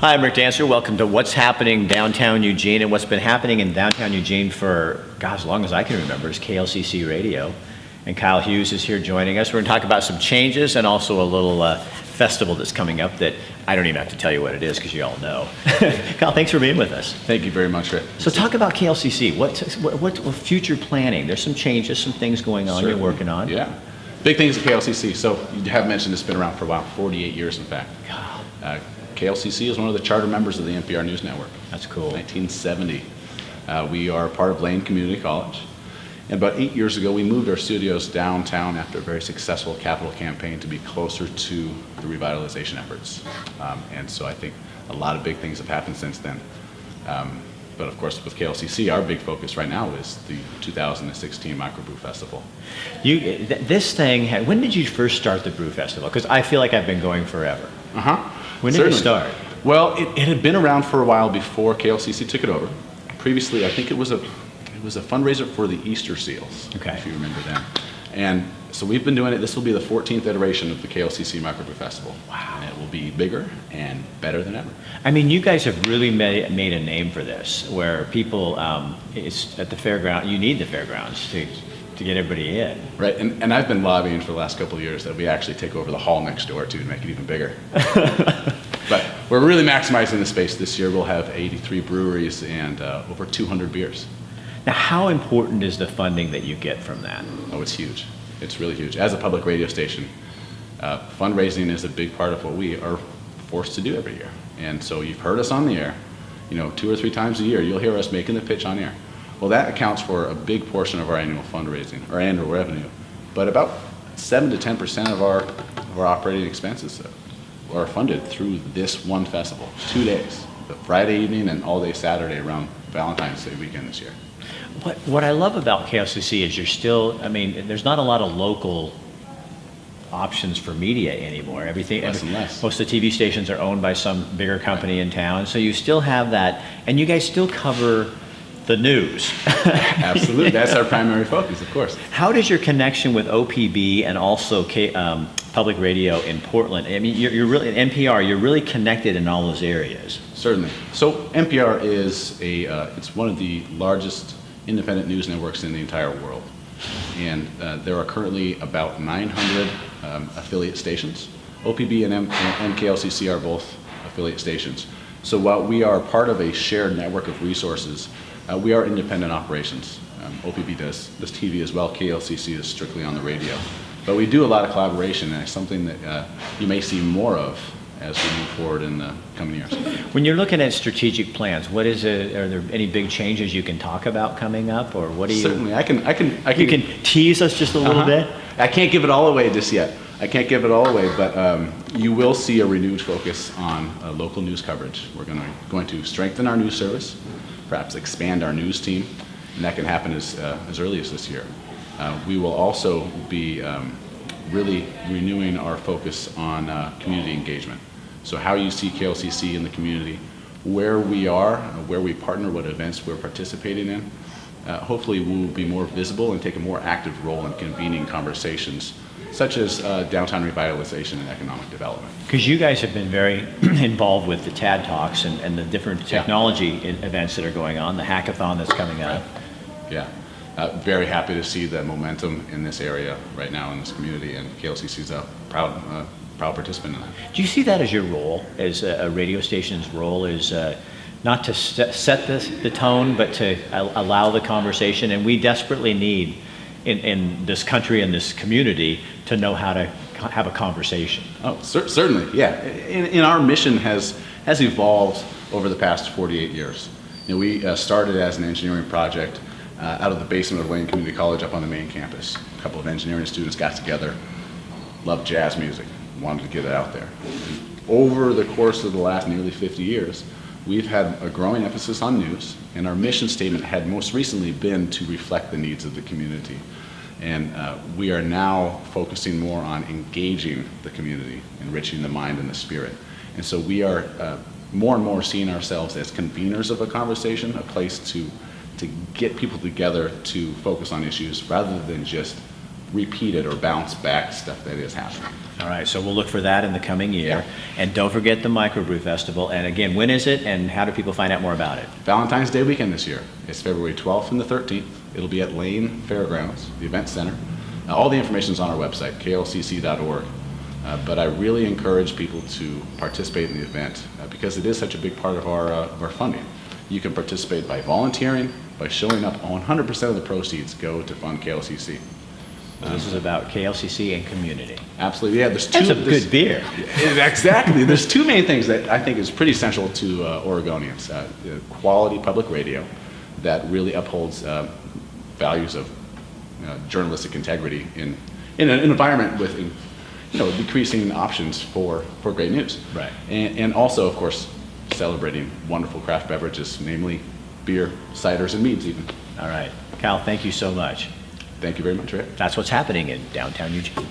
Hi, I'm Rick Dancer. Welcome to What's Happening Downtown Eugene. And what's been happening in downtown Eugene for, God, as long as I can remember, is KLCC Radio. And Kyle Hughes is here joining us. We're going to talk about some changes and also a little festival that's coming up that I don't even have to tell you what it is because you all know. Kyle, thanks for being with us. Thank you very much, Rick. So talk about KLCC. What future planning? There's some changes, some things going on. Certainly. You're working on. Yeah. Big things at KLCC. So you have mentioned it's been around for a while, 48 years in fact. KLCC is one of the charter members of the NPR News Network. That's cool. 1970. We are part of Lane Community College. And about 8 years ago, we moved our studios downtown after a very successful capital campaign to be closer to the revitalization efforts. And so I think a lot of big things have happened since then. But of course, with KLCC, our big focus right now is the 2016 Microbrew Festival. This thing, when did you first start the Brew Festival? Because I feel like I've been going forever. When did it start? Well, it had been around for a while before KLCC took it over. Previously, I think it was a fundraiser for the Easter Seals, if you remember them. And so we've been doing it. This will be the 14th iteration of the KLCC Microbrew Festival. Wow. And it will be bigger and better than ever. I mean, you guys have really made a name for this, where people, it's at the fairground, you need the fairgrounds to get everybody in. Right, and I've been lobbying for the last couple of years that we actually take over the hall next door too to make it even bigger. But we're really maximizing the space. This year we'll have 83 breweries and over 200 beers. Now, how important is the funding that you get from that? Oh, it's huge. It's really huge. As a public radio station, fundraising is a big part of what we are forced to do every year. And so you've heard us on the air, 2 or 3 times a year, you'll hear us making the pitch on air. Well, that accounts for a big portion of our annual fundraising, our annual revenue. But about 7 to 10% of our operating expenses are funded through this one festival, 2 days, the Friday evening and all day Saturday around Valentine's Day weekend this year. What I love about KLCC is there's not a lot of local options for media anymore. Less and less. Most of the TV stations are owned by some bigger company in town, so you still have that, and you guys still cover the news. Absolutely, that's our primary focus, of course. How does your connection with OPB and also public radio in Portland? I mean, you're really NPR. You're really connected in all those areas. Certainly. So NPR is it's one of the largest independent news networks in the entire world, and there are currently about 900 affiliate stations. OPB and KLCC are both affiliate stations. So while we are part of a shared network of resources, we are independent operations. OPB does TV as well. KLCC is strictly on the radio. But we do a lot of collaboration, and it's something that you may see more of as we move forward in the coming years. When you're looking at strategic plans, are there any big changes you can talk about coming up, or what do you? Certainly, I can. You can tease us just a little bit. I can't give it all away just yet. But you will see a renewed focus on local news coverage. We're going to strengthen our news service, perhaps expand our news team, and that can happen as early as this year. We will also be really renewing our focus on community engagement. So how you see KLCC in the community, where we are, where we partner, what events we're participating in. Hopefully we will be more visible and take a more active role in convening conversations such as downtown revitalization and economic development. Because you guys have been very involved with the TAD Talks and the different technology events that are going on, the hackathon that's coming up. Yeah, very happy to see the momentum in this area right now in this community, and KLCC is a proud participant in that. Do you see that as your role, as a radio station's role, is not to set the tone, but to allow the conversation? And we desperately need, in this country and this community, to know how to have a conversation. Oh, certainly, yeah. And our mission has evolved over the past 48 years. We started as an engineering project out of the basement of Lane Community College up on the main campus. A couple of engineering students got together, loved jazz music, wanted to get it out there. And over the course of the last nearly 50 years, we've had a growing emphasis on news, and our mission statement had most recently been to reflect the needs of the community. And we are now focusing more on engaging the community, enriching the mind and the spirit. And so we are more and more seeing ourselves as conveners of a conversation, a place to get people together to focus on issues rather than just repeated or bounce back stuff that is happening. All right, so we'll look for that in the coming year. Yeah. And don't forget the Microbrew Festival. And again, when is it, and how do people find out more about it? Valentine's Day weekend this year. It's February 12th and the 13th. It'll be at Lane Fairgrounds, the event center. All the information is on our website, klcc.org. But I really encourage people to participate in the event because it is such a big part of our funding. You can participate by volunteering, by showing up. 100% of the proceeds go to fund KLCC. This is about KLCC and community. Absolutely, yeah. There's two. That's a good beer. Exactly. There's two main things that I think is pretty essential to Oregonians. Quality public radio that really upholds values of journalistic integrity in an environment with decreasing options for great news. Right. And also, of course, celebrating wonderful craft beverages, namely beer, ciders, and meads even. All right. Kyle, thank you so much. Thank you very much, Rick. That's what's happening in downtown Eugene.